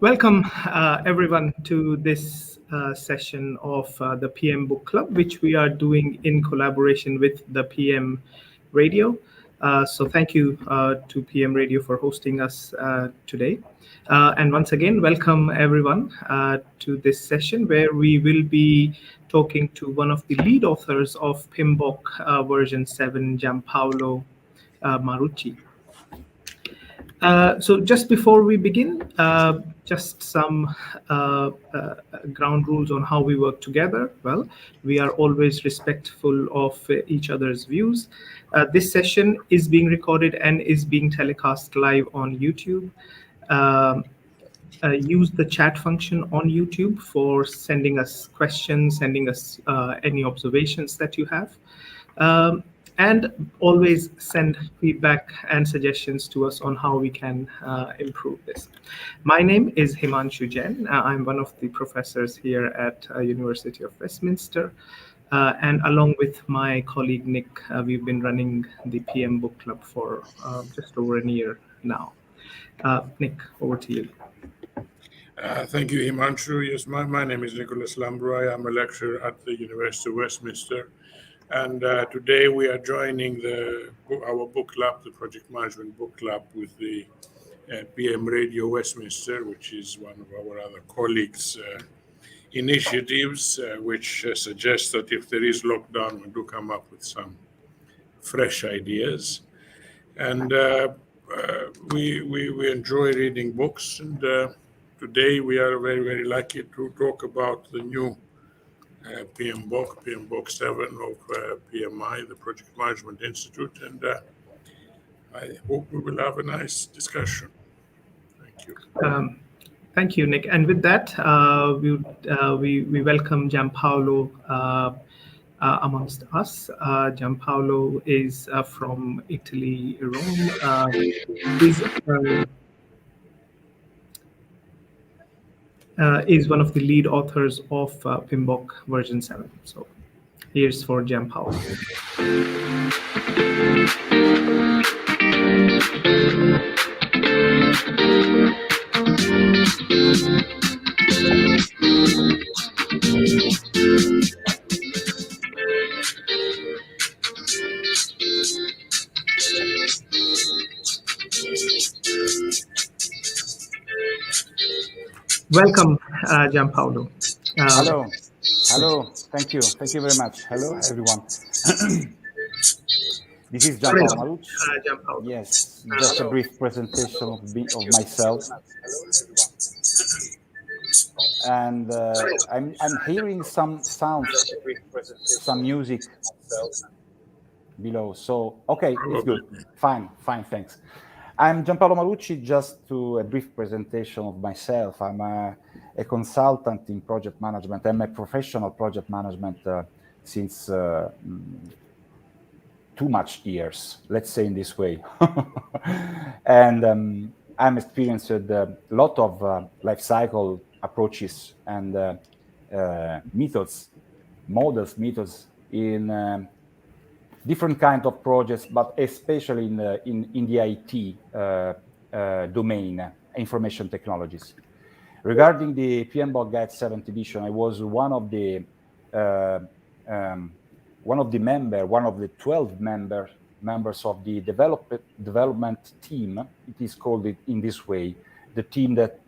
Welcome, everyone, to this session of the PMBok Club, which we are doing in collaboration with the PM Radio. So thank you to PM Radio for hosting us today. And once again, welcome everyone to this session where we will be talking to one of the lead authors of PMBok version 7, Gianpaolo Malucci. So just before we begin, just some ground rules on how we work together. Well, we are always respectful of each other's views. This session is being recorded and is being telecast live on YouTube. Use the chat function on YouTube for sending us questions, sending us any observations that you have. And always send feedback and suggestions to us on how we can improve this. My name is Himanshu Jain. I'm one of the professors here at University of Westminster. And along with my colleague Nick, we've been running the PMBok Club for just over a year now. Nick, over to you. Thank you, Himanshu. Yes, my name is Nicholas Lambrou. I'm a lecturer at the University of Westminster. And today we are joining our book club, the Project Management Book Club, with the PM Radio Westminster, which is one of our other colleagues' initiatives, which suggests that if there is lockdown, we do come up with some fresh ideas. And we enjoy reading books. And today we are very, very lucky to talk about the new PMBok 7 of PMI, the Project Management Institute, and I hope we will have a nice discussion. Thank you. Thank you, Nick. And with that, we welcome Gianpaolo amongst us. Gianpaolo is from Italy, Rome. Is one of the lead authors of PMBok version 7. So here's for Gianpaolo. Welcome, Gianpaolo. Hello. Thank you very much. Hello, everyone. This is Jean-Paulo Malucci. Yes, just a brief presentation of myself. And I'm hearing some sounds, some music below. So, okay, it's good. Fine, thanks. I'm Gianpaolo Malucci. Just a brief presentation of myself. I'm a consultant in project management. I'm a professional project management since too much years, let's say in this way. And I'm experienced a lot of life cycle approaches and methods in different kinds of projects, but especially in the IT domain, information technologies. Regarding the PMBok Guide 7th edition, I was one of the 12 members of the development team. It is called it in this way, the team that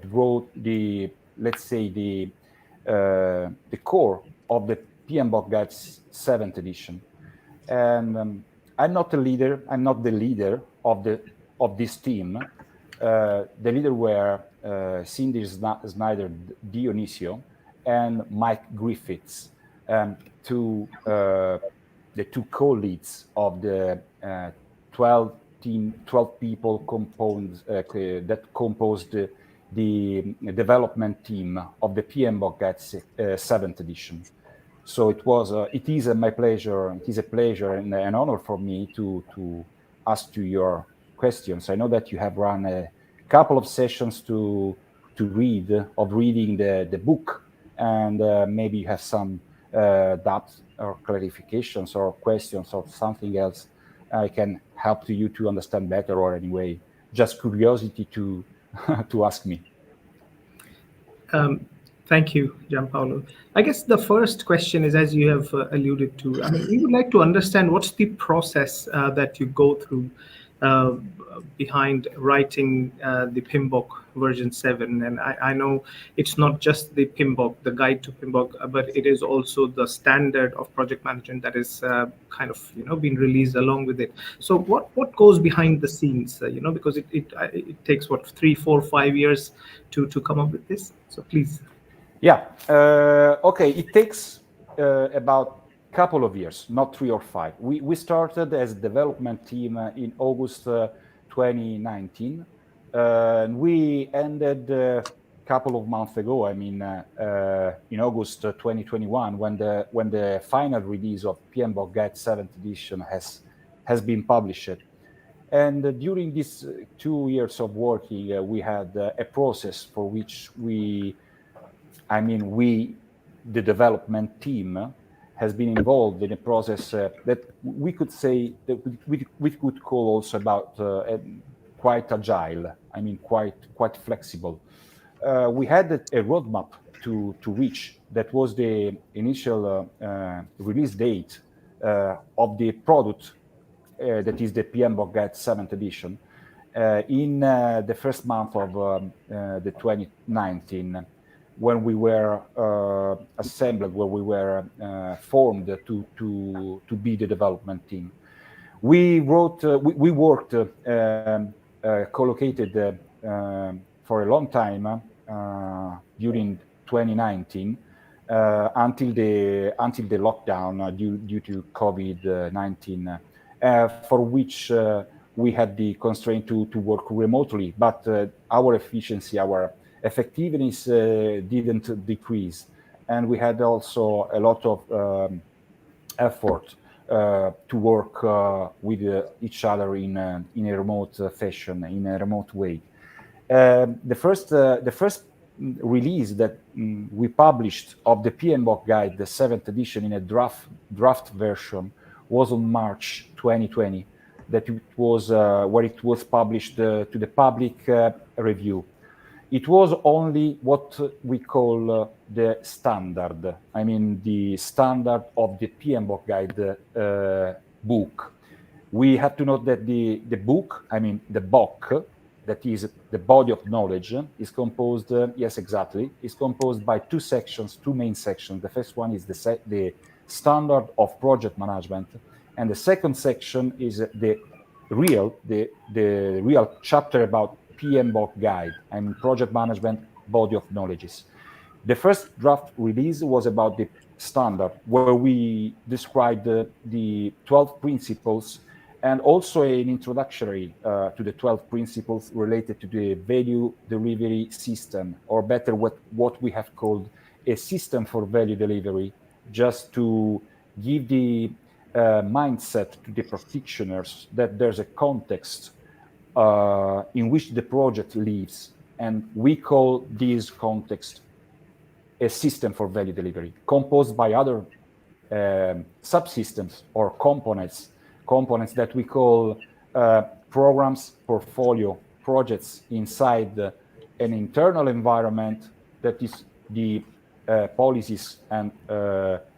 wrote the core of the PMBok Guide 7th edition. And I'm not the leader of this team. The leader were Cindy Snyder Dionisio and Mike Griffiths, the two co-leads of the 12 people that composed the development team of the PMBok Guide 7th edition. So it is my pleasure. It is a pleasure and an honor for me to ask you your questions. I know that you have run a couple of sessions to reading the book, and maybe you have some doubts or clarifications or questions or something else I can help you to understand better, or anyway, just curiosity to to ask me. Thank you, Gianpaolo. I guess the first question is, as you have alluded to, I mean, we would like to understand what's the process that you go through behind writing the PMBok version 7. And I know it's not just the PMBok, the guide to PMBok, but it is also the standard of project management that is kind of, been released along with it. So what goes behind the scenes, because it takes, 3, 4, 5 years to come up with this? So please. Yeah. Okay. It takes about a couple of years, not 3 or 5. We started as a development team in August 2019. And we ended a couple of months ago. I mean, in August 2021, when the final release of PMBok Guide 7th edition has been published. And during these 2 years of working, we had a process for which the development team, has been involved in a process that we could say that we could call also about quite agile. I mean, quite flexible. We had a roadmap to reach. That was the initial release date of the product that is the PMBok Guide 7th edition in the first month of the 2019. When we were assembled, when we were formed to be the development team, we worked collocated for a long time during 2019 until the lockdown due to COVID-19, for which we had the constraint to work remotely, but our efficiency, our effectiveness didn't decrease, and we had also a lot of effort to work with each other in a remote fashion, in a remote way. The first release that we published of the PMBok Guide, the 7th edition, in a draft version, was on March 2020. That it was where it was published to the public review. It was only what we call the standard. I mean, the standard of the PMBok Guide book. We have to note that the book, I mean, the BOK, that is the body of knowledge, is composed, yes, exactly, is composed by 2 sections, 2 main sections. The first one is the standard of project management, and the second section is the real chapter about PMBok Guide and project management body of knowledges. The first draft release was about the standard, where we described the 12 principles, and also an introductory to the 12 principles related to the value delivery system, or better, what we have called a system for value delivery, just to give the mindset to the practitioners that there's a context in which the project lives, and we call this context a system for value delivery, composed by other subsystems or components that we call programs, portfolio, projects inside an internal environment that is the policies and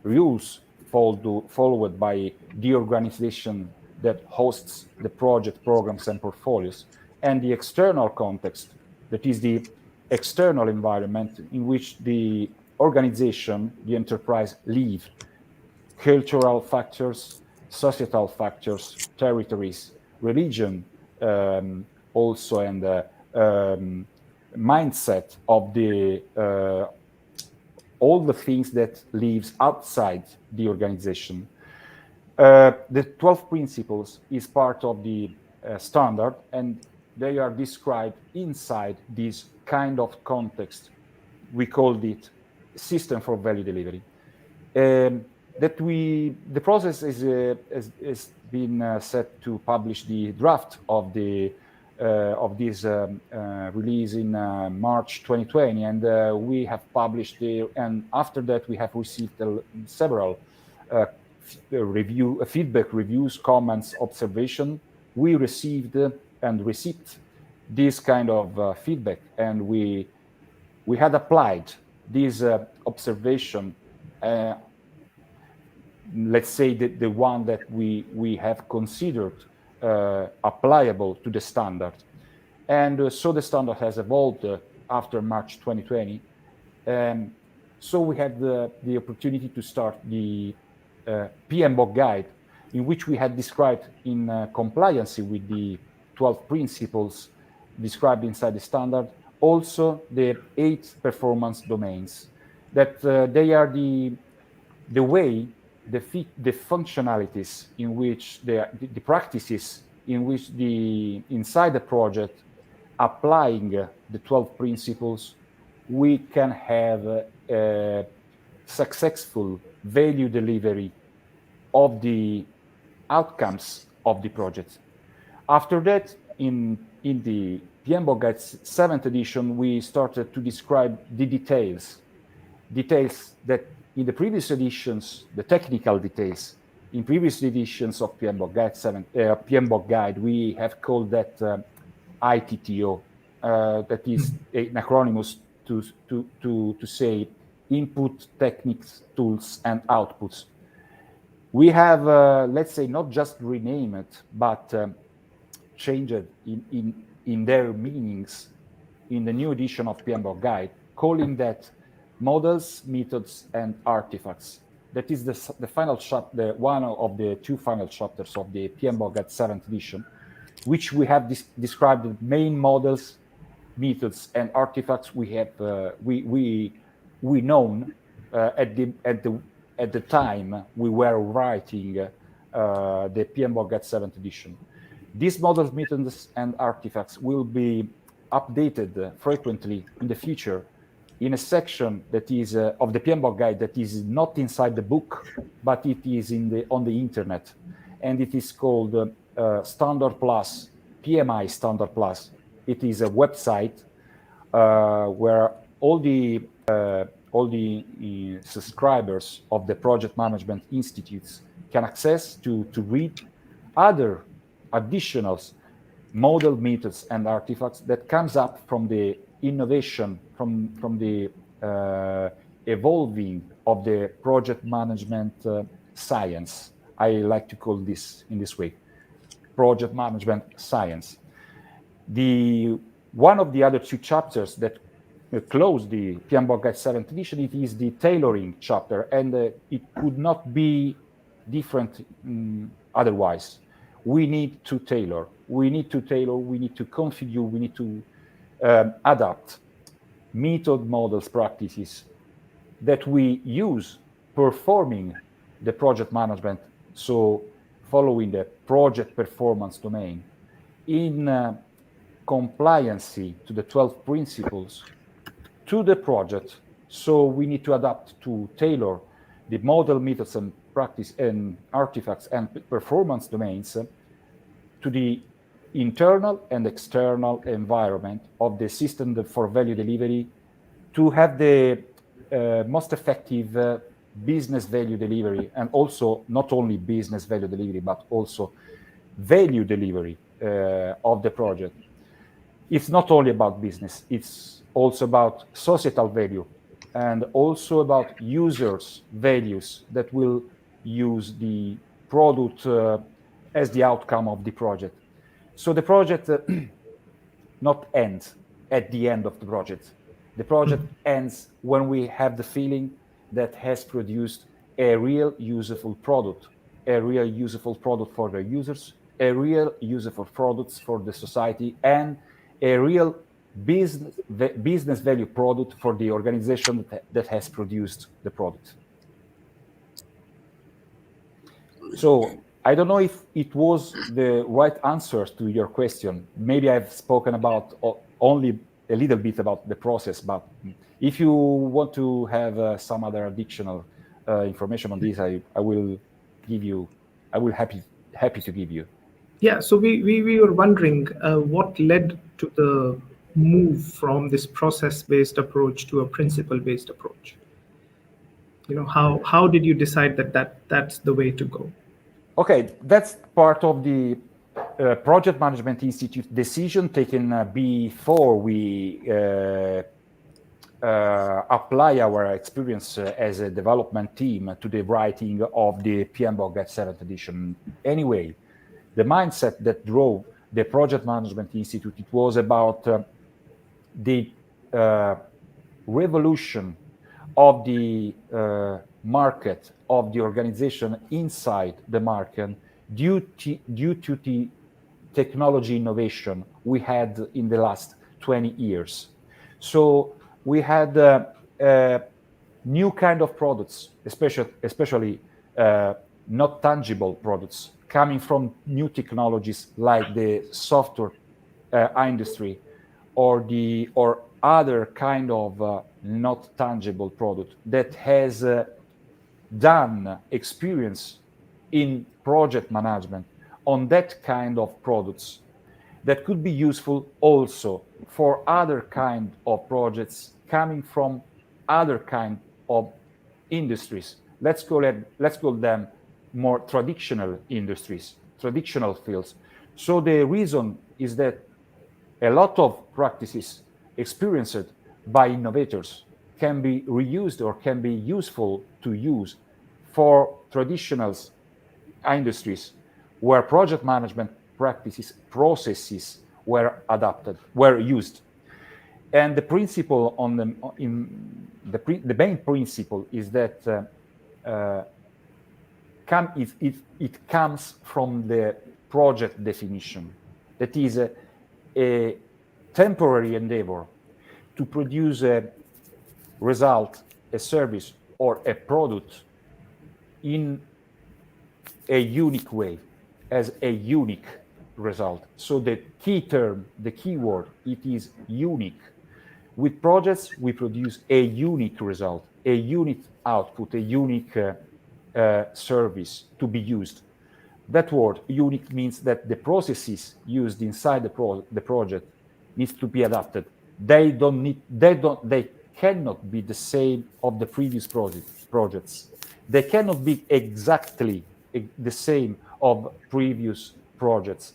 rules followed by the organization that hosts the project, programs, and portfolios, and the external context, that is the external environment in which the organization, the enterprise, live. Cultural factors, societal factors, territories, religion, also, and mindset of the all the things that lives outside the organization. The 12 principles is part of the standard, and they are described inside this kind of context. We called it system for value delivery. The process has been set to publish the draft of this release in March 2020, and we have published and after that we have received several feedback, reviews, comments, observation. We received and received this kind of feedback, and we had applied this observation, let's say the one that we have considered applicable to the standard. And so the standard has evolved after March 2020. So we had the opportunity to start the PMBok guide, in which we had described in compliance with the 12 principles described inside the standard, also the 8 performance domains, that they are the way, the functionalities in which the practices in which inside the project, applying the 12 principles, we can have a successful value delivery of the outcomes of the project. After that, in the PMBok Guide 7th edition, we started to describe the details that in the previous editions, the technical details, in previous editions of PMBok Guide 7, PMBok Guide, we have called that ITTO, that is an acronym to say input, techniques, tools, and outputs. We have, let's say, not just renamed it, but changed in their meanings in the new edition of PMBok Guide, calling that models, methods, and artifacts. That is the final chapter, one of the 2 final chapters of the PMBok Guide 7th edition, which we have described the main models, methods, and artifacts we have we known at the time we were writing the PMBok Guide 7th edition. These models, methods, and artifacts will be updated frequently in the future in a section that is of the PMBok Guide that is not inside the book, but it is on the internet, and it is called Standard Plus, PMI Standard Plus. It is a website where all the subscribers of the project management institutes can access to read other additional model, methods, and artifacts that comes up from the innovation, from the evolving of the project management science. I like to call this in this way, project management science. One of the other 2 chapters that close the PMBok Guide 7th edition, it is the tailoring chapter, and it could not be different otherwise. We need to tailor, we need to configure, we need to adapt method, models, practices that we use performing the project management, so following the project performance domain in compliance to the 12 principles to the project. So we need to adapt to tailor the model, methods, and practice and artifacts and performance domains to the internal and external environment of the system for value delivery to have the most effective business value delivery, and also not only business value delivery, but also value delivery of the project. It's not only about business, it's also about societal value and also about users' values that will use the product as the outcome of the project. So the project not ends at the end of the project. The project ends when we have the feeling that has produced a real useful product for the users, a real useful products for the society, and a real business value product for the organization that has produced the product. So I don't know if it was the right answer to your question. Maybe I've spoken about only a little bit about the process, but if you want to have some other additional information on this, I will give you. I will happy to give you. Yeah, so we were wondering what led to the move from this process-based approach to a principle-based approach. How did you decide that's the way to go? Okay, that's part of the Project Management Institute decision taken before we apply our experience as a development team to the writing of the PMBok at 7th edition. Anyway, the mindset that drove the Project Management Institute, it was about the revolution of the market, of the organization inside the market due to the technology innovation we had in the last 20 years. So we had new kind of products, especially not tangible products coming from new technologies like the software industry or other kind of not tangible product that has done experience in project management on that kind of products that could be useful also for other kind of projects coming from other kind of industries. Let's call them more traditional industries, traditional fields. So the reason is that a lot of practices experienced by innovators can be reused or can be useful to use for traditional industries where project management processes were used. And the principle the main principle is that it comes from the project definition. That is a temporary endeavor to produce a result, a service, or a product in a unique way, as a unique result. So the key term, the key word, it is unique. With projects, we produce a unique result, a unique output, a unique service to be used. That word, unique, means that the processes used inside the project needs to be adapted. They cannot be the same of the previous projects. They cannot be exactly the same of previous projects.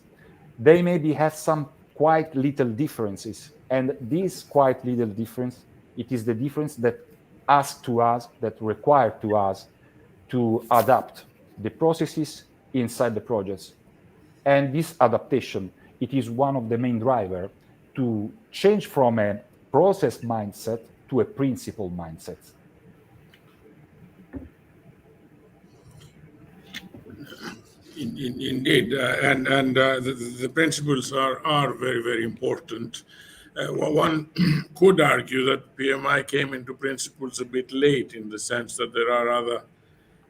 They maybe have some quite little differences, and this quite little difference, it is the difference that require to us to adapt the processes inside the projects. And this adaptation, it is one of the main drivers to change from a process mindset to a principle mindset. Indeed, the principles are very, very important. One could argue that PMI came into principles a bit late, in the sense that there are other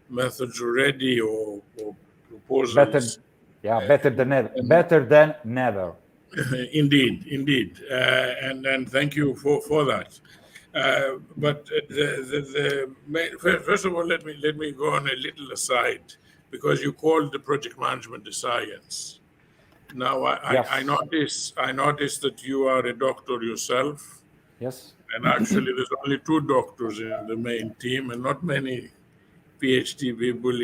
methods already or proposals. Better than never. Indeed, and thank you for that. But first of all, let me go on a little aside, because you called the project management a science. Now, Yes. I notice that you are a doctor yourself. Yes. And actually, there's only 2 doctors in the main team, and not many PhD people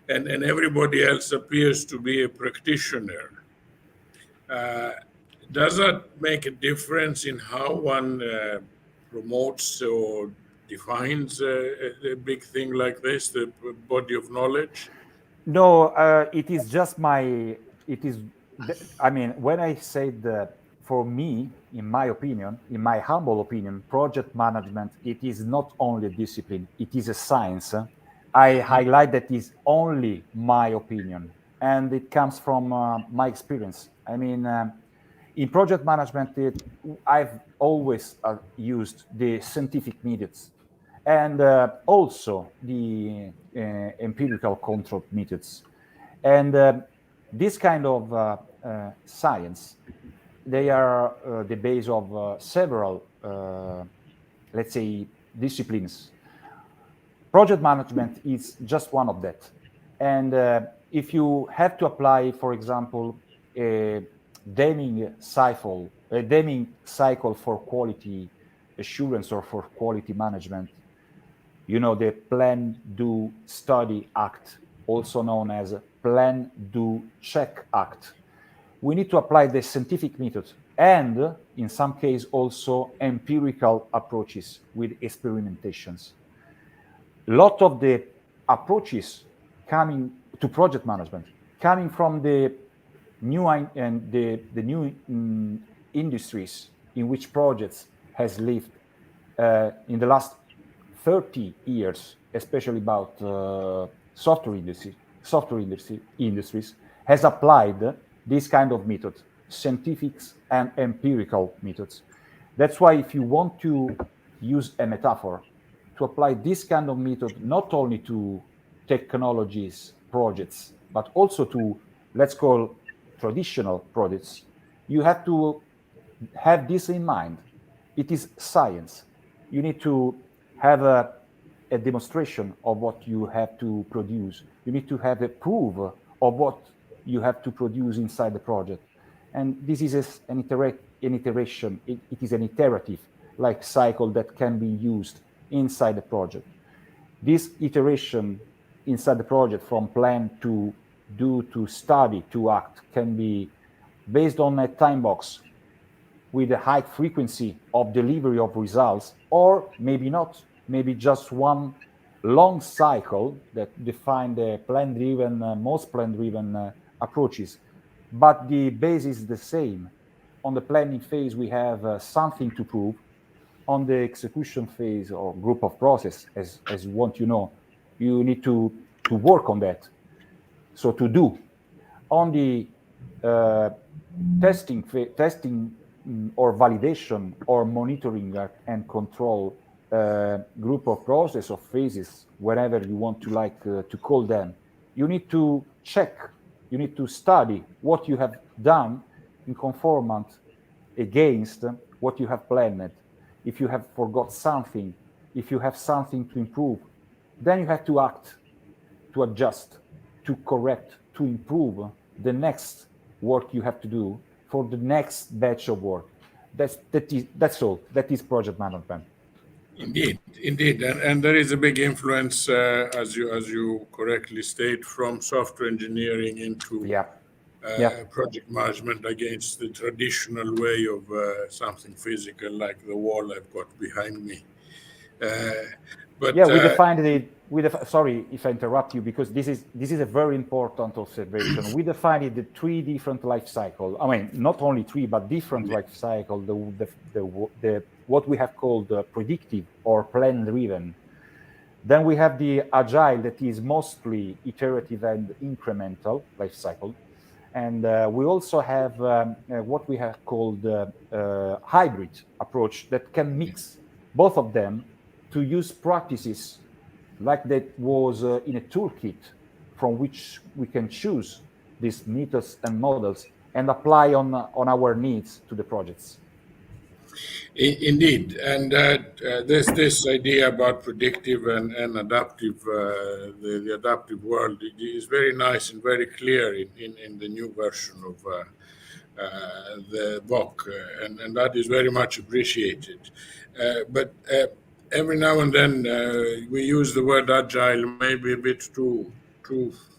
and everybody else appears to be a practitioner. Does that make a difference in how one promotes or defines a big thing like this, the body of knowledge? No, it is just when I said that, for me, in my opinion, in my humble opinion, project management, it is not only a discipline, it is a science. I highlight that is only my opinion, and it comes from my experience. In project management, I've always used the scientific methods and also the empirical control methods. And this kind of science, they are the base of several, let's say, disciplines. Project management is just one of that. And if you have to apply, for example, a Deming cycle for quality assurance or for quality management, you know, the Plan, Do, Study Act, also known as Plan, Do, Check Act. We need to apply the scientific method and, in some cases, also empirical approaches with experimentations. A lot of the approaches coming to project management, coming from the new and the new industries in which projects has lived in the last 30 years, especially about software industries, has applied this kind of method, scientific and empirical methods. That's why if you want to use a metaphor, to apply this kind of method not only to technologies projects, but also to, let's call, traditional projects, you have to have this in mind. It is science. You need to have a demonstration of what you have to produce. You need to have a proof of what you have to produce inside the project. And this is an iteration. It is an iterative like cycle that can be used inside the project. This iteration inside the project, from plan to do to study to act, can be based on a time box with a high frequency of delivery of results, or maybe not, maybe just one long cycle that define the plan-driven, most plan-driven approaches. But the base is the same. On the planning phase, we have something to prove. On the execution phase or group of process, as you want, you need to work on that. So to do. On the testing or validation or monitoring and control group of process or phases, whatever you want to call them, you need to check, you need to study what you have done in conformance against what you have planned. If you have forgot something, if you have something to improve, then you have to act, to adjust, to correct, to improve the next work you have to do for the next batch of work. That's all. That is project management. Indeed, and there is a big influence, as you correctly state, from software engineering into project management against the traditional way of something physical like the wall I've got behind me. We defined it. Sorry if I interrupt you, because this is a very important observation. We defined it the three different life cycles. I mean, not only three, but different life cycle. The what we have called predictive or plan-driven. Then we have the agile, that is mostly iterative and incremental life cycle. And we also have what we have called hybrid approach that can mix both of them to use practices like that was in a toolkit from which we can choose these methods and models and apply on our needs to the projects. Indeed, and this idea about predictive and adaptive, the adaptive world is very nice and very clear in the new version of the book, and that is very much appreciated. But every now and then we use the word agile maybe a bit too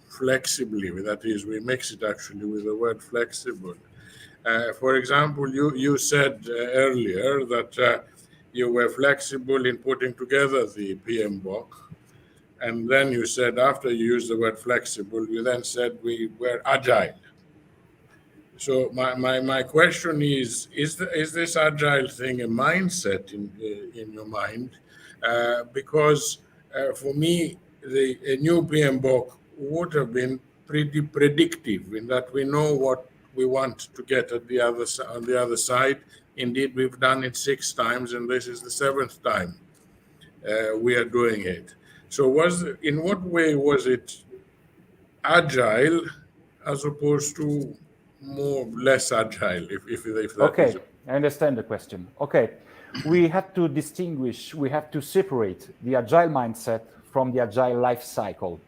flexibly. That is, we mix it actually with the word flexible. For example, you said earlier that you were flexible in putting together the PMBok, and then you said, after you used the word flexible, you then said we were agile. So my question is this agile thing a mindset in your mind? Because for me, a new PMBok would have been pretty predictive in that we know what we want to get on the other side. Indeed, we've done it 6 times, and this is the 7th time we are doing it. So in what way was it agile as opposed to less agile, if that Okay, is. I understand the question. Okay, we have to distinguish, we have to separate the agile mindset from the agile life cycle.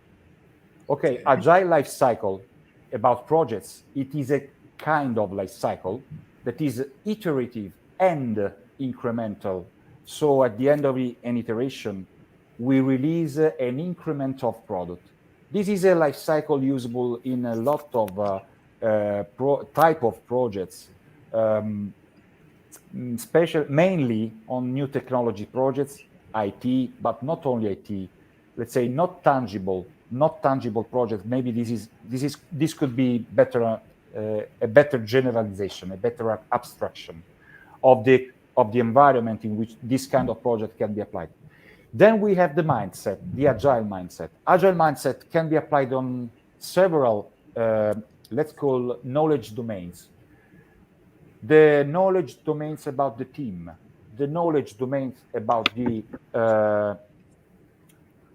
Okay, agile life cycle about projects, it is a kind of life cycle that is iterative and incremental. So at the end of an iteration, we release an increment of product. This is a life cycle usable in a lot of type of projects, mainly on new technology projects, IT, but not only IT. Let's say not tangible projects. Maybe this could be better, a better generalization, a better abstraction of the environment in which this kind of project can be applied. Then we have the mindset, the agile mindset. Agile mindset can be applied on several, let's call knowledge domains. The knowledge domains about the team, the knowledge domains about the,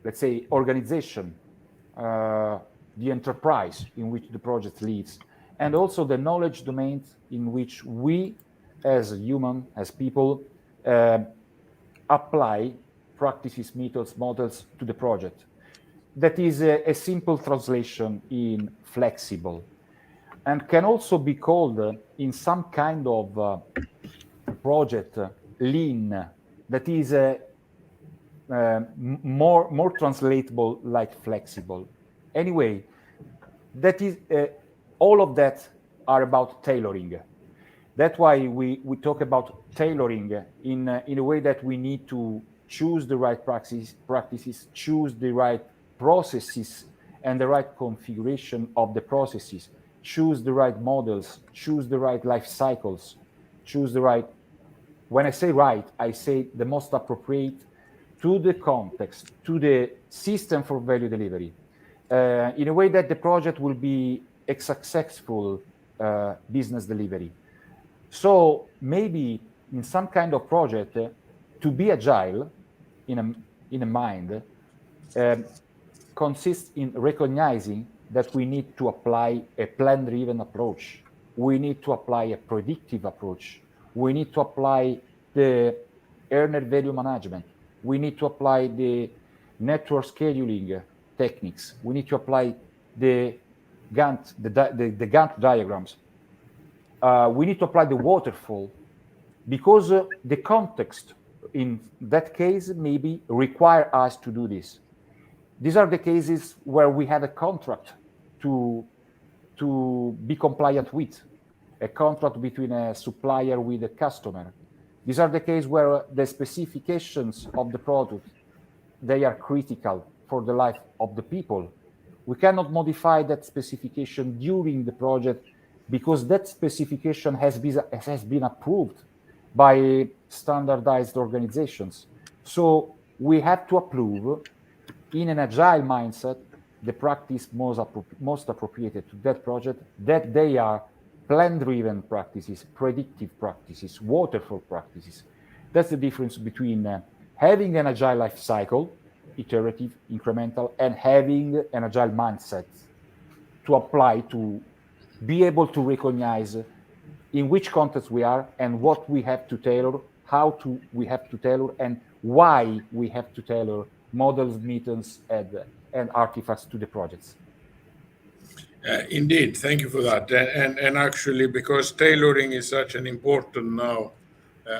let's say, organization, the enterprise in which the project lives, and also the knowledge domains in which we, as human, as people, apply practices, methods, models to the project. That is a simple translation in flexible, and can also be called in some kind of project lean, that is more translatable like flexible. Anyway, that is all of that are about tailoring. That's why we talk about tailoring in a way that we need to choose the right practices, choose the right processes and the right configuration of the processes, choose the right models, choose the right life cycles, choose the right, when I say right, I say the most appropriate to the context, to the system for value delivery, in a way that the project will be a successful business delivery. So maybe in some kind of project, to be agile in a mind consists in recognizing that we need to apply a plan-driven approach. We need to apply a predictive approach. We need to apply the earned value management. We need to apply the network scheduling techniques. We need to apply the Gantt diagrams. We need to apply the waterfall, because the context in that case maybe require us to do this. These are the cases where we have a contract to be compliant with, a contract between a supplier with a customer. These are the cases where the specifications of the product, they are critical for the life of the people. We cannot modify that specification during the project because that specification has been approved by standardized organizations. So we have to approve, in an agile mindset, the practice most appropriate to that project, that they are plan-driven practices, predictive practices, waterfall practices. That's the difference between having an agile life cycle, iterative, incremental, and having an agile mindset to apply, to be able to recognize in which context we are and what we have to tailor, we have to tailor, and why we have to tailor models, methods, and artifacts to the projects. Indeed, thank you for that. And actually, because tailoring is such an important now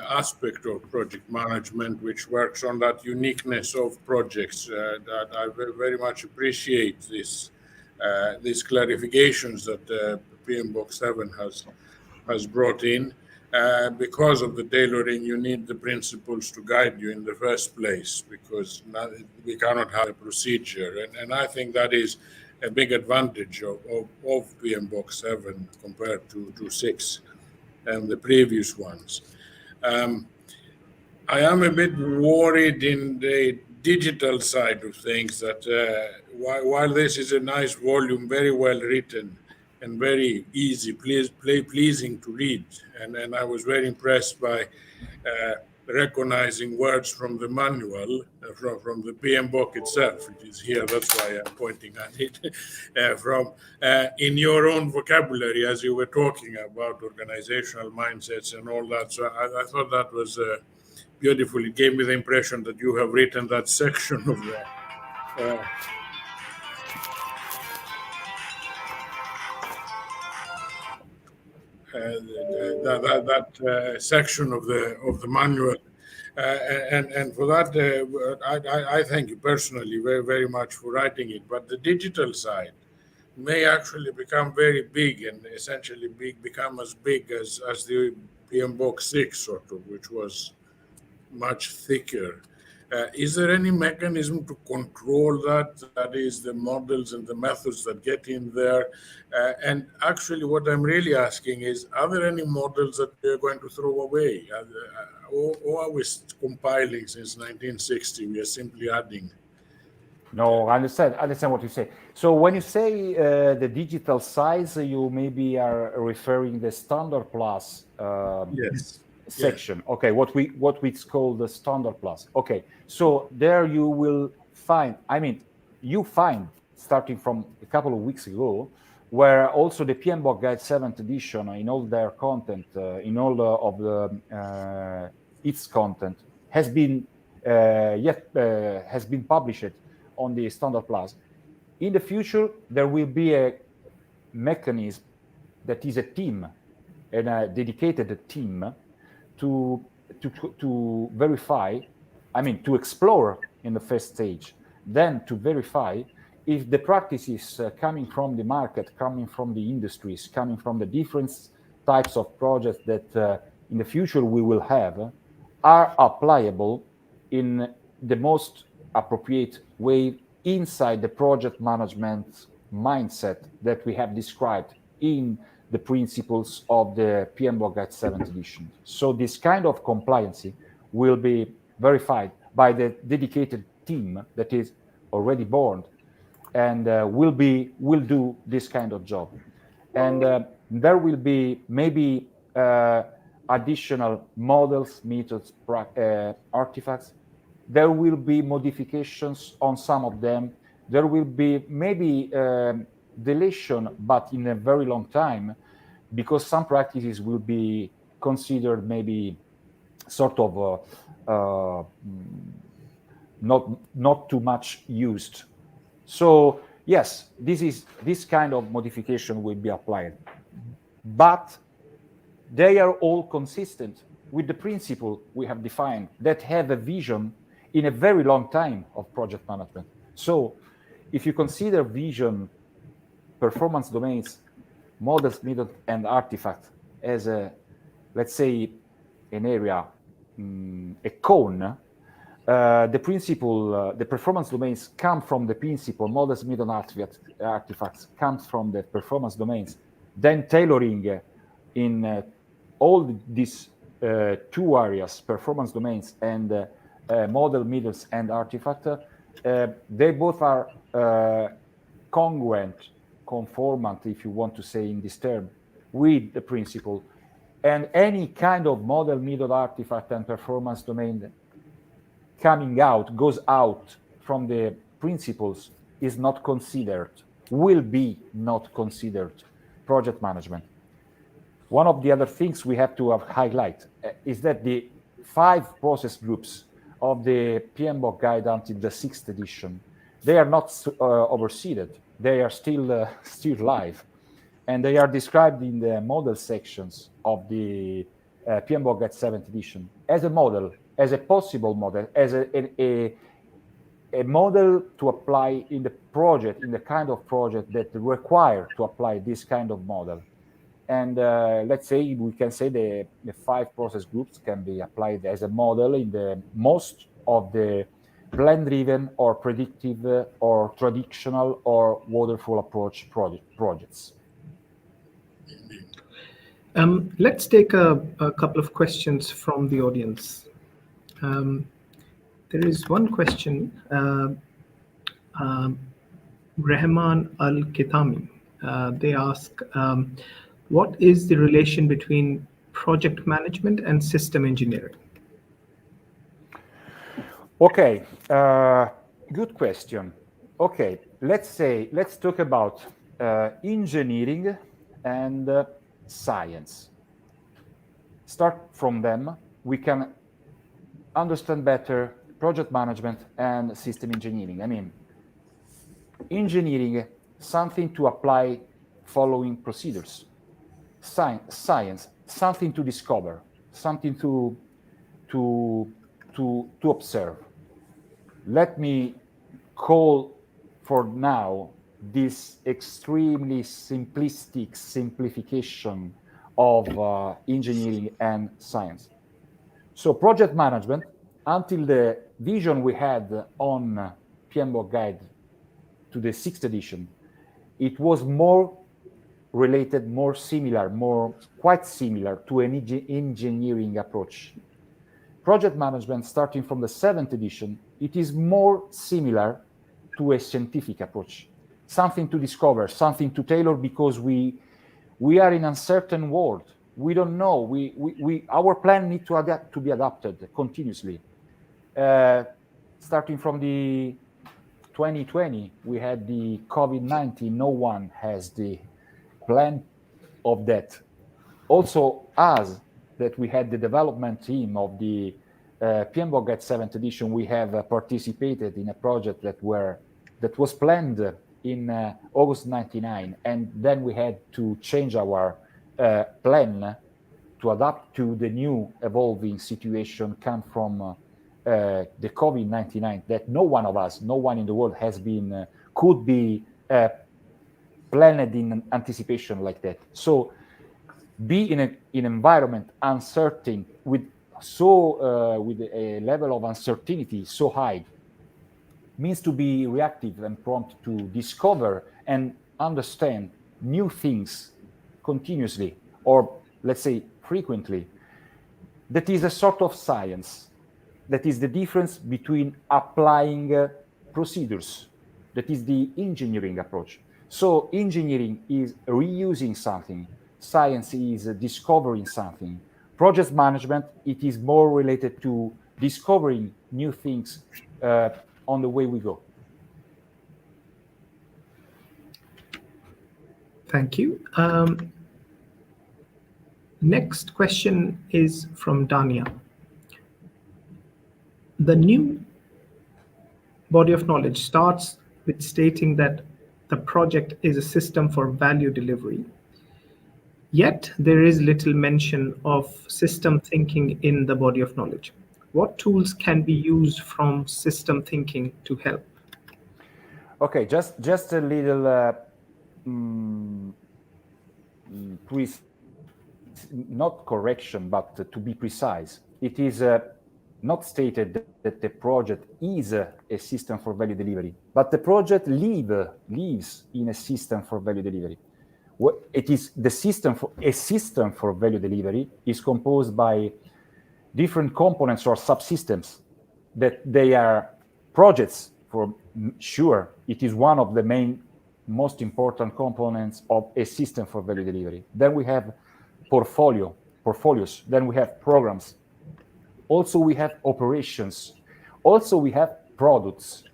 aspect of project management, which works on that uniqueness of projects, that I very much appreciate these clarifications that PMBok 7 has brought in. Because of the tailoring, you need the principles to guide you in the first place, because we cannot have a procedure. And I think that is a big advantage of PMBok 7 compared to 6 and the previous ones. I am a bit worried in the digital side of things that while this is a nice volume, very well written and very easy, pleasing to read, and I was very impressed by recognizing words from the manual, from the PMBok itself. It is here, that's why I'm pointing at it, in your own vocabulary as you were talking about organizational mindsets and all that. So I thought that was beautiful. It gave me the impression that you have written that section of that section of the manual, and for that I thank you personally very much for writing it. But the digital side may actually become very big and essentially become as big as the PMBok 6 sort of, which was much thicker. Is there any mechanism to control that? That is, the models and the methods that get in there. And actually, what I'm really asking is, are there any models that we're going to throw away? Or are we compiling since 1960? We are simply adding. No, I understand what you say. So when you say the digital size, you maybe are referring the standard plus Yes. section. Yeah. Okay, what we call the standard plus. Okay, so there you will find, you find starting from a couple of weeks ago, where also the PMBok Guide 7th edition, in all their content, in all of the its content has been published on the standard plus. In the future, there will be a mechanism that is a team, and a dedicated team to verify, to explore in the first stage, then to verify if the practices coming from the market, coming from the industries, coming from the different types of projects that in the future we will have are applicable in the most appropriate way inside the project management mindset that we have described in the principles of the PMBok Guide 7th edition. So this kind of compliance will be verified by the dedicated team that is already born and will do this kind of job. And there will be maybe additional models, methods, artifacts. There will be modifications on some of them. There will be maybe deletion, but in a very long time, because some practices will be considered maybe sort of not too much used. So yes, this kind of modification will be applied, but they are all consistent with the principle we have defined that have a vision in a very long time of project management. So if you consider vision, performance domains, models, methods, and artifacts as let's say, an area, a cone, the principle, the performance domains come from the principle, models, methods, artifacts comes from the performance domains. Then tailoring in all these two areas, performance domains and model, methods, and artifact, they both are congruent, conformant, if you want to say in this term, with the principle. And any kind of model, method, artifact, and performance domain goes out from the principles is not considered, will be not considered project management. One of the other things we have to highlight is that the 5 process groups of the PMBok guide until the 6th edition, they are not overseeded. They are still live, and they are described in the model sections of the PMBok guide 7th edition as a model, as a possible model, as a model to apply in the project, in the kind of project that require to apply this kind of model. And let's say we can say the 5 process groups can be applied as a model in the most of the plan-driven or predictive or traditional or waterfall approach projects. Let's take a couple of questions from the audience. There is one question. Rehman Al-Kitami, they ask, what is the relation between project management and system engineering? Okay, good question. Okay, let's talk about engineering and science. Start from them. We can understand better project management and system engineering. I mean, engineering, something to apply following procedures. Science, something to discover, something to observe. Let me call for now this extremely simplistic simplification of engineering and science. So project management, until the vision we had on PMBok guide to the 6th edition, it was more related, quite similar to an engineering approach. Project management, starting from the 7th edition, it is more similar to a scientific approach. Something to discover, something to tailor, because we are in an uncertain world. We don't know. Our plan needs to be adapted continuously. Starting from the 2020, we had the COVID-19. No one has the plan of that. Also, us, that we had the development team of the PMBok at 7th edition, we have participated in a project that was planned in August 99, and then we had to change our plan to adapt to the new evolving situation come from the COVID-19 that no one in the world could be planned in anticipation like that. So be in an environment uncertain with a level of uncertainty so high means to be reactive and prompt to discover and understand new things continuously, or let's say frequently. That is a sort of science. That is the difference between applying procedures. That is the engineering approach. So engineering is reusing something. Science is discovering something. Project management, it is more related to discovering new things on the way we go. Thank you. Next question is from Dania. The new body of knowledge starts with stating that the project is a system for value delivery. Yet there is little mention of system thinking in the body of knowledge. What tools can be used from system thinking to help? Okay, just a little not correction, but to be precise. It is not stated that the project is a system for value delivery, but the project lives in a system for value delivery. It is the system for value delivery is composed by different components or subsystems that they are projects for sure. It is one of the most important components of a system for value delivery. Then we have portfolios. Then we have programs. Also, we have operations. Also, we have products.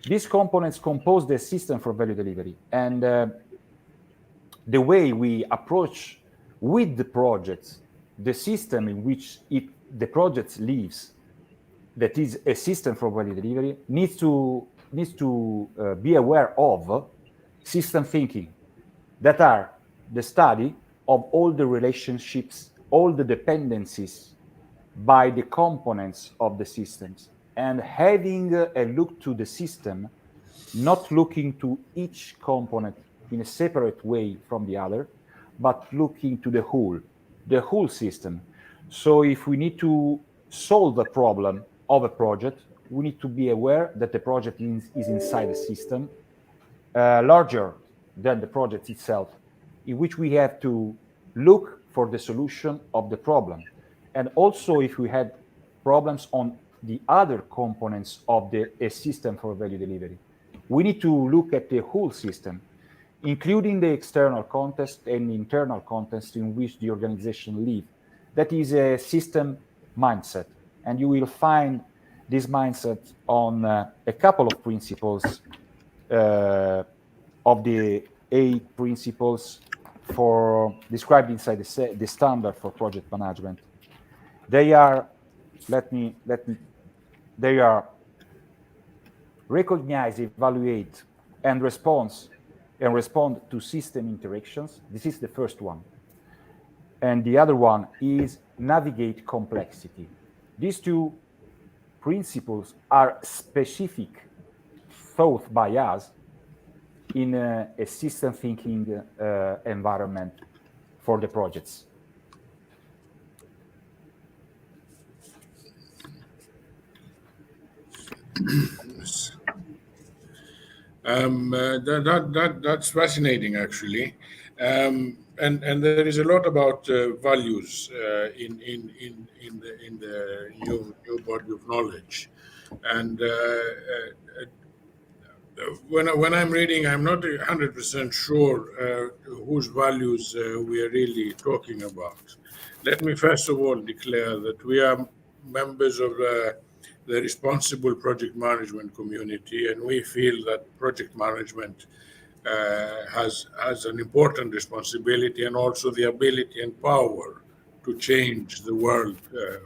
These components compose the system for value delivery. And the way we approach with the projects, the system in which the project lives, that is a system for value delivery, needs to be aware of system thinking, that are the study of all the relationships, all the dependencies by the components of the systems, and having a look to the system, not looking to each component in a separate way from the other, but looking to the whole system. So if we need to solve a problem of a project, we need to be aware that the project is inside a system larger than the project itself, in which we have to look for the solution of the problem. And also, if we had problems on the other components of a system for value delivery, we need to look at the whole system, including the external context and internal context in which the organization lives. That is a system mindset. And you will find this mindset on a couple of principles of the 8 principles for described inside the standard for project management. They are, they are recognize, evaluate, and respond to system interactions. This is the first one. And the other one is navigate complexity. These 2 principles are specific thought by us in a system thinking environment for the projects. That's fascinating, actually, and there is a lot about values in the new body of knowledge, and when I'm reading, I'm not 100% sure whose values we are really talking about. Let me first of all declare that we are members of the responsible project management community, and we feel that project management has an important responsibility and also the ability and power to change the world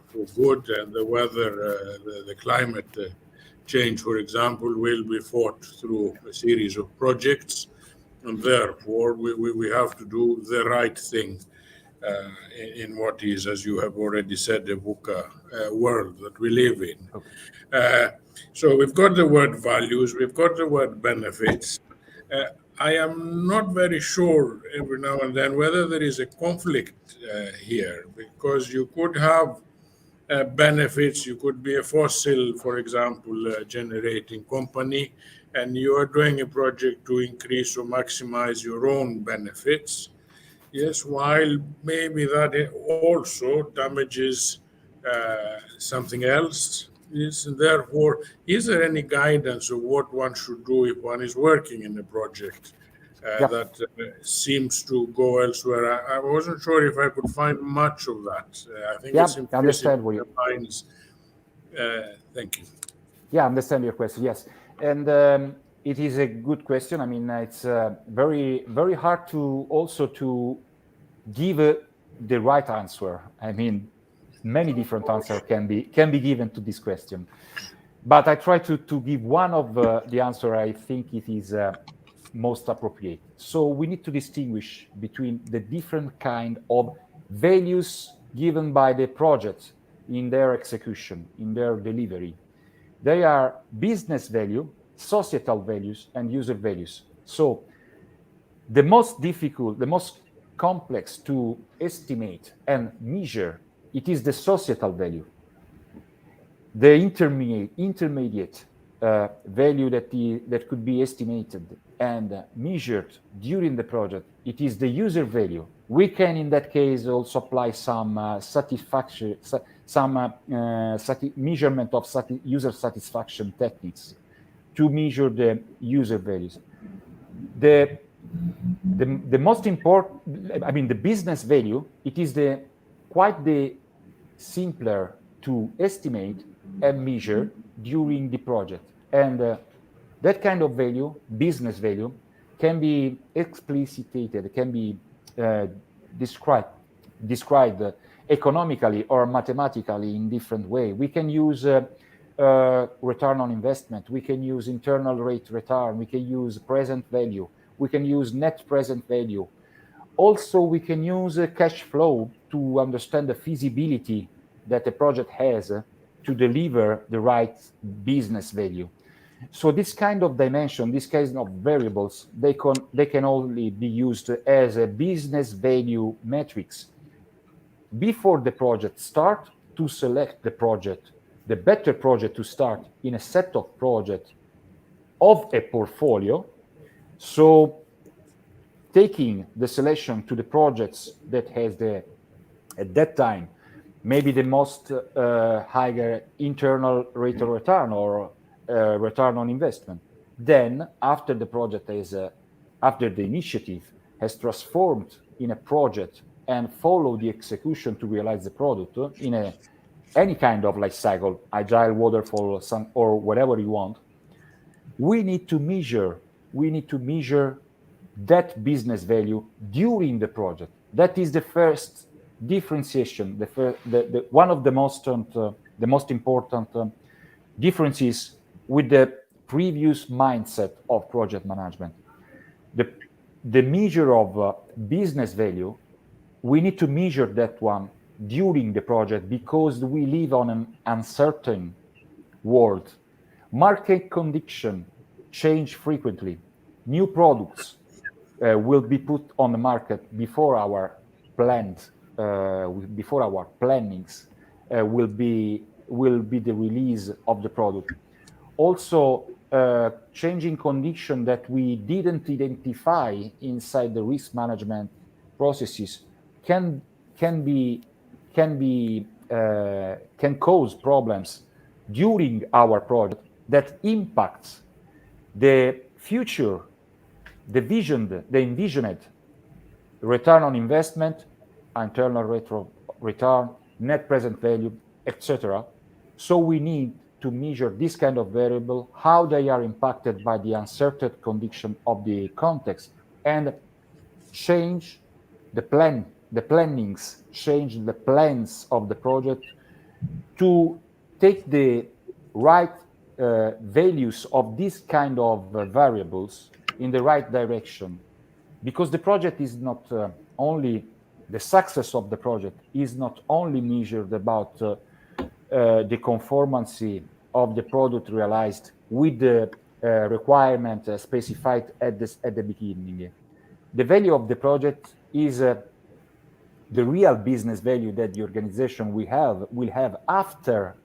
for good, and the weather, the climate change, for example, will be fought through a series of projects, and therefore we have to do the right thing in what is, as you have already said, the VUCA world that we live in. Okay. So we've got the word values, we've got the word benefits. I am not very sure every now and then whether there is a conflict here, because you could have benefits. You could be a fossil, for example, generating company, and you are doing a project to increase or maximize your own benefits. Yes, while maybe that also damages something else. Yes, and therefore, is there any guidance of what one should do if one is working in a project that seems to go elsewhere? I wasn't sure if I could find much of that. I think it's implicit. Understand what you. Thank you. Yeah, I understand your question. Yes, and it is a good question. I mean, it's very, very hard to also to give the right answer. I mean, many different answers can be given to this question, but I try to give one of the answer I think it is most appropriate. So we need to distinguish between the different kind of values given by the project in their execution, in their delivery. They are business value, societal values, and user values. So the most difficult, the most complex to estimate and measure, it is the societal value. The intermediate value that could be estimated and measured during the project, it is the user value. We can, in that case, also apply some measurement of user satisfaction techniques to measure the user values. The most important, I mean, the business value, it is quite the simpler to estimate and measure during the project. And that kind of value, business value, can be explicitated, can be described economically or mathematically in different way. We can use return on investment. We can use internal rate return. We can use present value. We can use net present value. Also, we can use cash flow to understand the feasibility that a project has to deliver the right business value. So this kind of dimension, this kind of variables, they can only be used as a business value metrics before the project start, to select the project, the better project to start in a set of projects of a portfolio. So taking the selection to the projects that has at that time, maybe the most higher internal rate of return or return on investment. Then, after the project after the initiative has transformed in a project and follow the execution to realize the product in a any kind of life cycle, agile, waterfall, or whatever you want, we need to measure that business value during the project. That is the first differentiation, the one of the most important differences with the previous mindset of project management. The measure of business value, we need to measure that one during the project because we live on an uncertain world. Market conditions change frequently. New products will be put on the market before our plannings will be the release of the product. Also, changing condition that we didn't identify inside the risk management processes can cause problems during our project that impacts the future, the envisioned return on investment, internal rate of return, net present value, etc. So we need to measure this kind of variable, how they are impacted by the uncertain condition of the context, and change the plannings, change the plans of the project to take the right values of this kind of variables in the right direction. Because the project is not only, the success of the project is not only measured about the conformancy of the product realized with the requirement specified at the beginning. The value of the project is the real business value that the organization will have after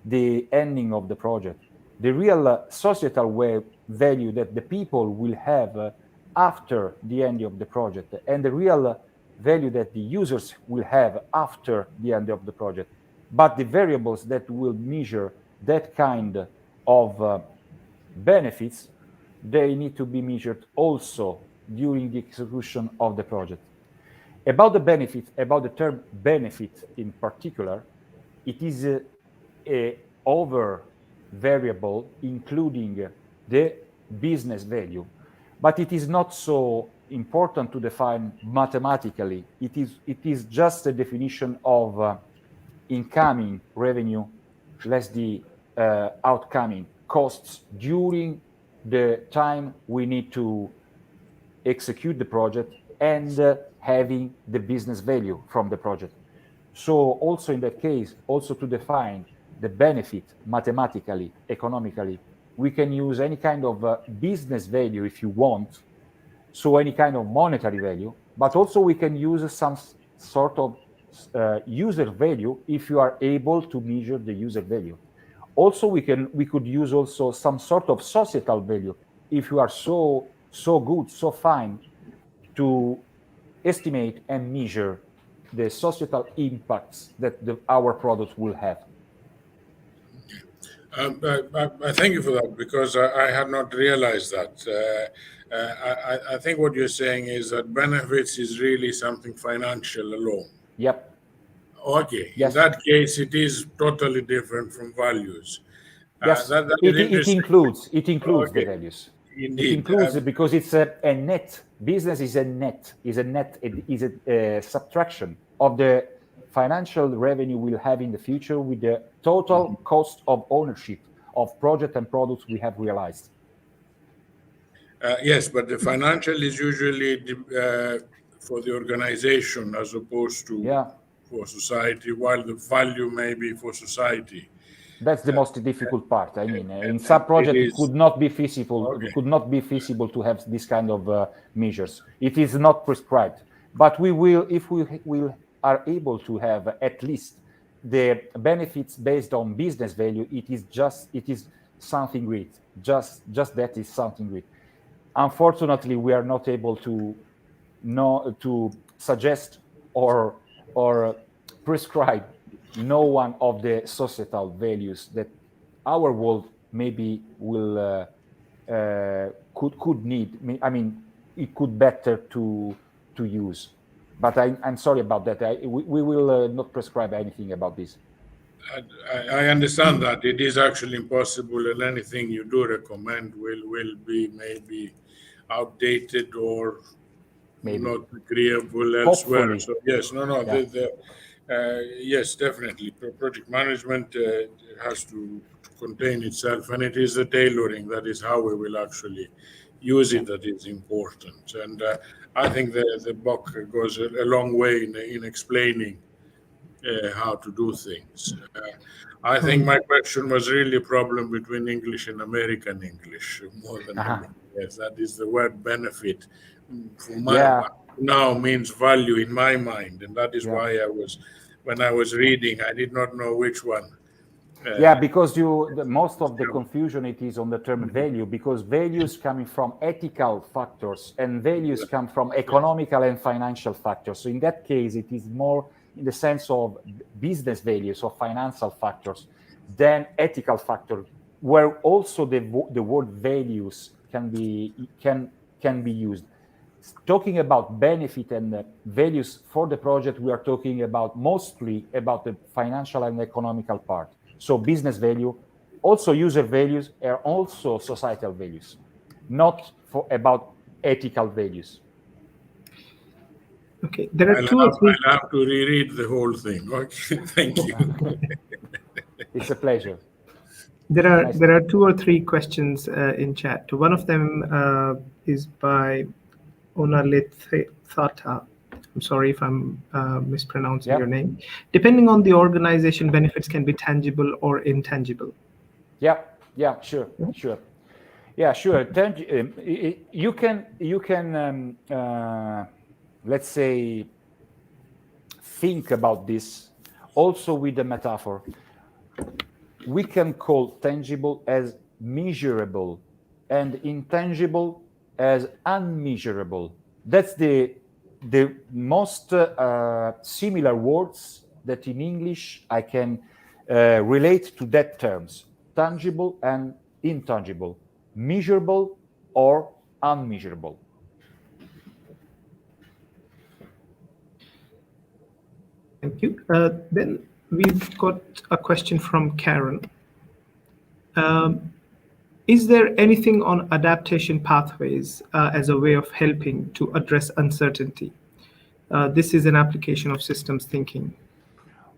the ending of the project, the real societal value that the people will have after the end of the project, and the real value that the users will have after the end of the project. But the variables that will measure that kind of benefits, they need to be measured also during the execution of the project. About the benefit, about the term benefit in particular, it is a over variable including the business value, but it is not so important to define mathematically. It is just a definition of incoming revenue less the outcoming costs during the time we need to execute the project and having the business value from the project. So also in that case, also to define the benefit mathematically, economically, we can use any kind of business value if you want, so any kind of monetary value, but also we can use some sort of user value if you are able to measure the user value. Also, we could use also some sort of societal value if you are so good, so fine to estimate and measure the societal impacts that our products will have. I thank you for that because I had not realized that. I think what you're saying is that benefits is really something financial alone. Yep. Okay. Yes. In that case, it is totally different from values. Yes. It includes the values. Indeed. It includes because it's a net. Business is a subtraction of the financial revenue we'll have in the future with the total cost of ownership of project and products we have realized. Yes, but the financial is usually for the organization as opposed to for society, while the value may be for society. That's the most difficult part. I mean, in some projects, it could not be feasible. Okay. It could not be feasible to have this kind of measures. It is not prescribed, but we will, if we are able to have at least the benefits based on business value. It is something great. Just that is something great. Unfortunately, we are not able to suggest or prescribe no one of the societal values that our world maybe will could need. I mean, it could better to use. But I'm sorry about that. We will not prescribe anything about this. I understand that it is actually impossible, and anything you do recommend will be maybe outdated or Maybe. not agreeable elsewhere. Hopefully. So yes, no, Yeah. yes, definitely. Project management has to contain itself, and it is the tailoring that is how we will actually use it that is important. And I think the book goes a long way in explaining how to do things. I think my question was really a problem between English and American English more than anything. Yes, that is the word benefit. For my now means value in my mind, and that is why when I was reading, I did not know which one. Because most of the confusion it is on the term value, because values coming from ethical factors and values come from economical and financial factors. So in that case, it is more in the sense of business values or financial factors than ethical factors, where also the word values can be used. Talking about benefit and values for the project, we are talking about mostly about the financial and economical part. So business value, also user values, are also societal values, not about ethical values. Okay, there are two or three. I'll have to reread the whole thing. Okay, thank you. It's a pleasure. There are two or three questions in chat. One of them is by Onalithata. I'm sorry if I'm mispronouncing your name. Depending on the organization, benefits can be tangible or intangible. Sure. Yeah, sure. You can let's say, think about this also with the metaphor. We can call tangible as measurable and intangible as unmeasurable. That's the most similar words that in English I can relate to that terms: tangible and intangible, measurable or unmeasurable. Thank you. Then we've got a question from Karen. Is there anything on adaptation pathways as a way of helping to address uncertainty? This is an application of systems thinking.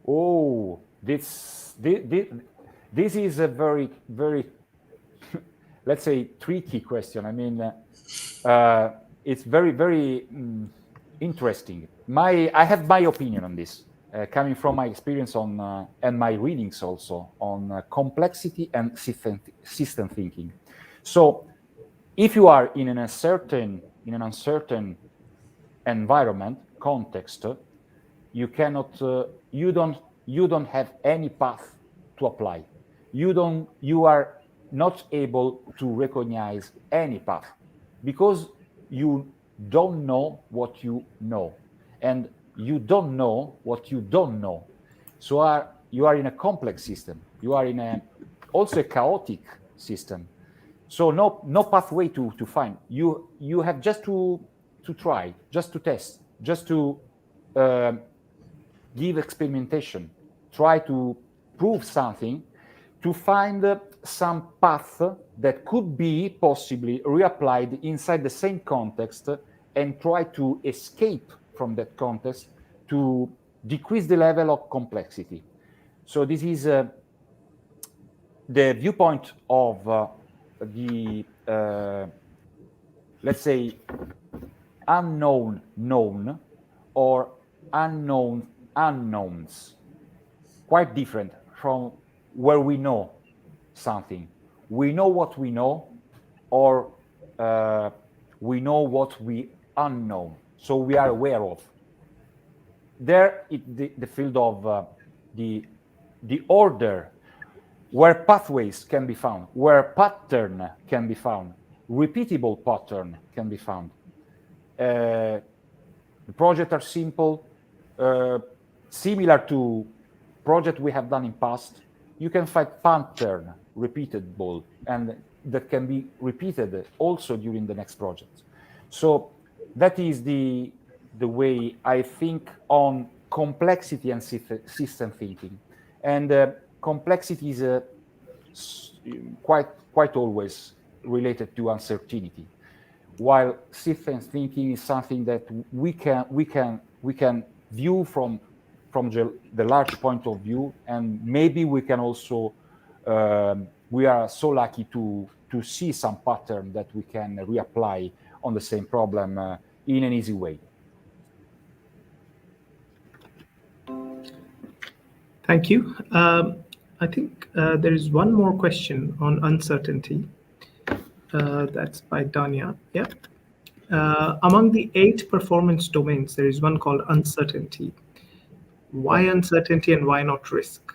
Oh, this is a very, very, let's say, tricky question. I mean, it's very, very interesting. I have my opinion on this, coming from my experience on and my readings also on complexity and system thinking. So, if you are in an uncertain environment context, you cannot, you don't have any path to apply. You are not able to recognize any path because you don't know what you know, and you don't know what you don't know. So you are in a complex system. You are in also a chaotic system. So no pathway to find. You have just to try, just to test, just to give experimentation, try to prove something, to find some path that could be possibly reapplied inside the same context, and try to escape from that context to decrease the level of complexity. So this is the viewpoint of the, let's say, unknown known or unknown unknowns. Quite different from where we know something. We know what we know, or we know what we unknown. So we are aware of. There, the field of the order, where pathways can be found, where pattern can be found, repeatable pattern can be found. The projects are simple, similar to projects we have done in past. You can find pattern repeatable, and that can be repeated also during the next project. So that is the way I think on complexity and system thinking. And complexity is quite always related to uncertainty, while systems thinking is something that we can view from the large point of view, and maybe we can also we are so lucky to see some pattern that we can reapply on the same problem in an easy way. Thank you. I think there is one more question on uncertainty. That's by Dania. Yeah. Among the 8 performance domains, there is one called uncertainty. Why uncertainty and why not risk?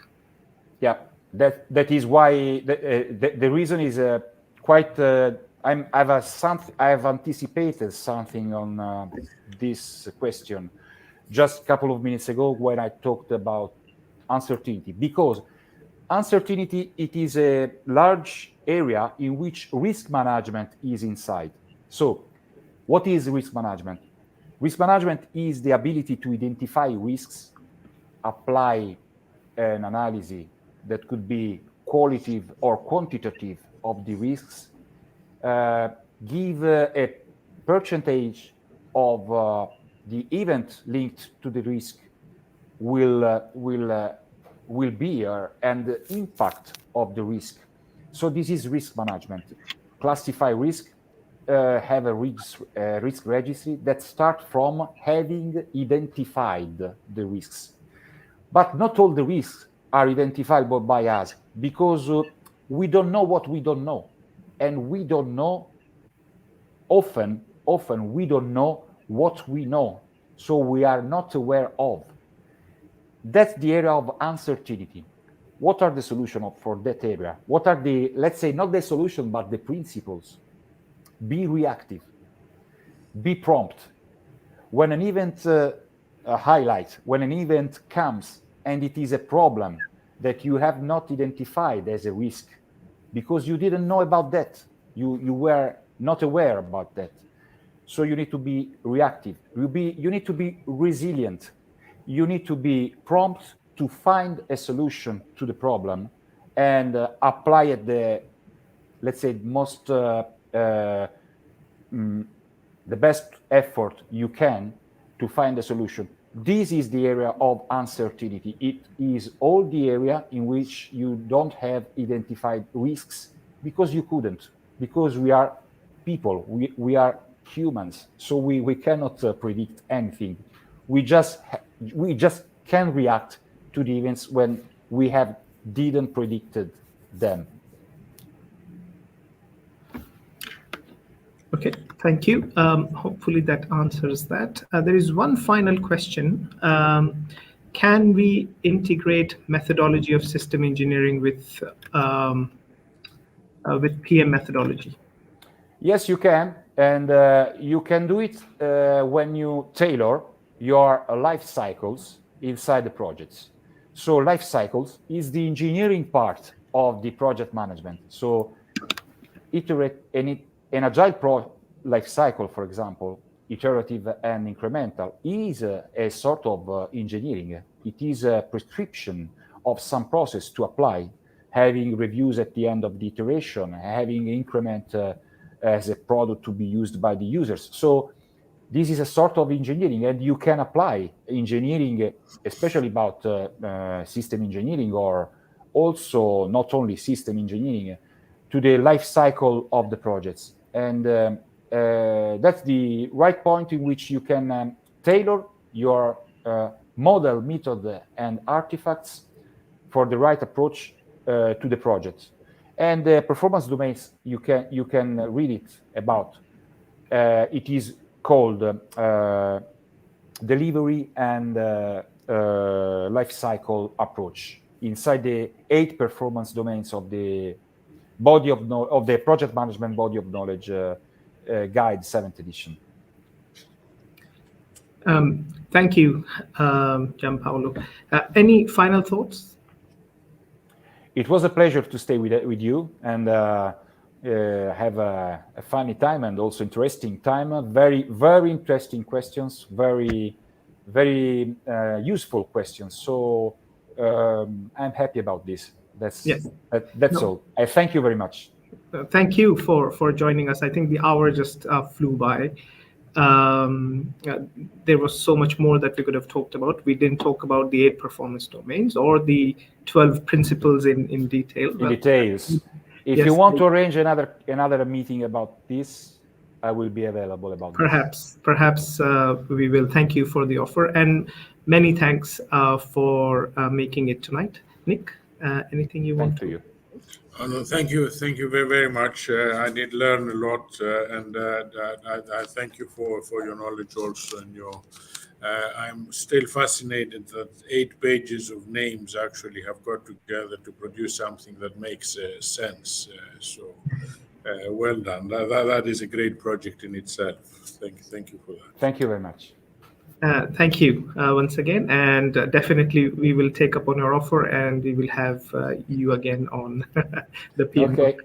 Yeah, that is why the reason is quite. I've anticipated something on this question just a couple of minutes ago when I talked about uncertainty, because uncertainty, it is a large area in which risk management is inside. So what is risk management? Risk management is the ability to identify risks, apply an analysis that could be qualitative or quantitative of the risks, give a percentage of the event linked to the risk will be and the impact of the risk. So this is risk management. Classify risk, have a risk registry that start from having identified the risks. But not all the risks are identifiable by us, because we don't know what we don't know. And we don't know, often we don't know what we know. So we are not aware of. That's the area of uncertainty. What are the solutions for that area? What are the, let's say, not the solution, but the principles? Be reactive. Be prompt. When an event when an event comes and it is a problem that you have not identified as a risk, because you didn't know about that, you were not aware about that. So you need to be reactive. You need to be resilient. You need to be prompt to find a solution to the problem and apply it the, let's say, the best effort you can to find a solution. This is the area of uncertainty. It is all the area in which you don't have identified risks because you couldn't, because we are people, we are humans, so we cannot predict anything. We just can react to the events when we didn't predicted them. Okay, thank you. Hopefully that answers that. There is one final question. Can we integrate methodology of system engineering with PM methodology? Yes, you can, and you can do it when you tailor your life cycles inside the projects. So life cycles is the engineering part of the project management. So iterate an agile life cycle, for example, iterative and incremental, is a sort of engineering. It is a prescription of some process to apply, having reviews at the end of the iteration, having increment as a product to be used by the users. So this is a sort of engineering, and you can apply engineering, especially about system engineering, or also not only system engineering, to the life cycle of the projects. And that's the right point in which you can tailor your model, method, and artifacts for the right approach to the project. And the performance domains, you can read it about. It is called delivery and life cycle approach inside the 8 performance domains of the body of the project management body of knowledge guide 7th edition. Thank you, Gianpaolo. Any final thoughts? It was a pleasure to stay with you and have a funny time and also interesting time. Very, very interesting questions, very, very useful questions. So I'm happy about this. That's Yes. that's No. all. I thank you very much. Thank you for joining us. I think the hour just flew by. There was so much more that we could have talked about. We didn't talk about the 8 performance domains or the 12 principles in detail. In details. If yes, you want to arrange another meeting about this, I will be available about perhaps we will. Thank you for the offer, and many thanks for making it tonight. Nick, anything you want to you. Oh, no, thank you very, very much. I did learn a lot, and I thank you for your knowledge also. And I'm still fascinated that 8 pages of names actually have got together to produce something that makes sense. Well done. That is a great project in itself. Thank you for that. Thank you very much. Thank you once again, and definitely we will take up on your offer, and we will have you again on the PMBok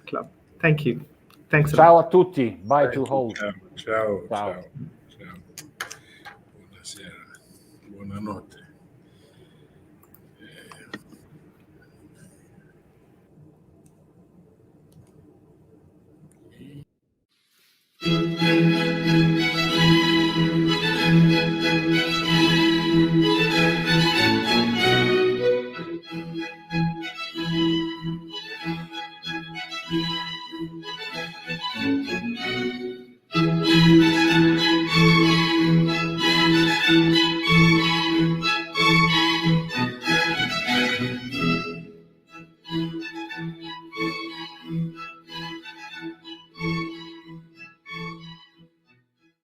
club. Thank you. Thanks a lot. Ciao a tutti. Bye to all. Ciao. Buonasera. Buonanotte.